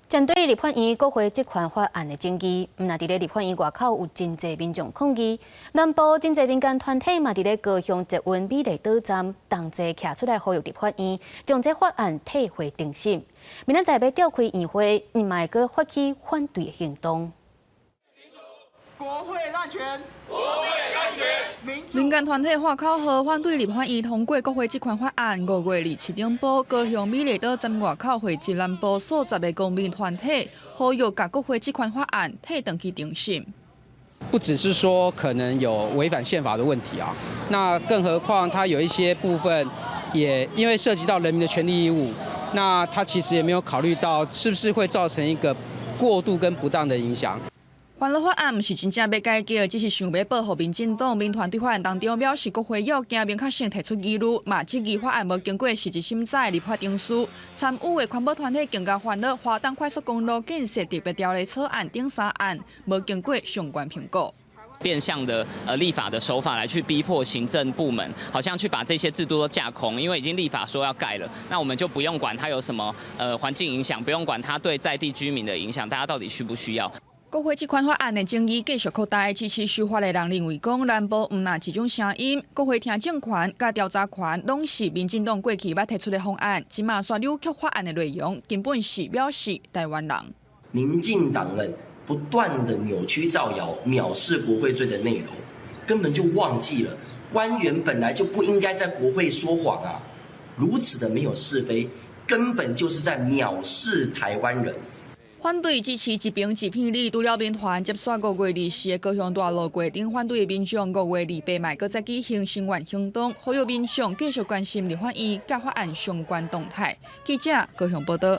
针对立法院国会这款法案的争议，那伫咧立法院外口有真侪民众抗议，南部真侪民间团体嘛伫咧高雄捷运美丽岛站同齐徛出来呼吁立法院将这法案退回定审。明仔载要召开议会，嘛会阁发起反对的行动。国会滥权，国会滥权。民间团体化口号反对立法院通过国会这款法案。5月27日报，高雄美丽岛站外口汇集南部数十个公民团体，呼吁甲国会这款法案退回去定审。不只是说可能有违反宪法的问题啊，那更何况它有一些部分也因为涉及到人民的权利义务，那它其实也没有考虑到是不是会造成一个过度跟不当的影响。反律法案毋是真正要改革，只是想要保护民进党。民团对法案当中表示，国会要惊明确性提出疑虑，嘛质疑法案无经过实质审查的立法程序。参与的环保团体更加烦恼，华东快速公路建设特别条例草案顶3案无经过相关评估。变相的立法的手法来去逼迫行政部门，好像去把这些制度都架空，因为已经立法说要盖了，那我们就不用管它有什么环境影响，不用管它对在地居民的影响，大家到底需不需要？国会这款法案的争议继续扩大，支持修法的人认为讲，南部唔那这种声音，国会听证权甲调查权拢是民进党过去捌提出的方案，即马说扭曲法案的内容，根本是藐视台湾人。民进党人不断的扭曲造谣、藐视国会罪的内容，根本就忘记了官员本来就不应该在国会说谎啊！如此的没有是非，根本就是在藐视台湾人。反对支持一边一片里，除了民团接续5月24日高雄大路过顶反对的民众，5月28日搁再举行声援行动，呼吁民众继续关心立法院甲法案相关动态。记者高雄报道。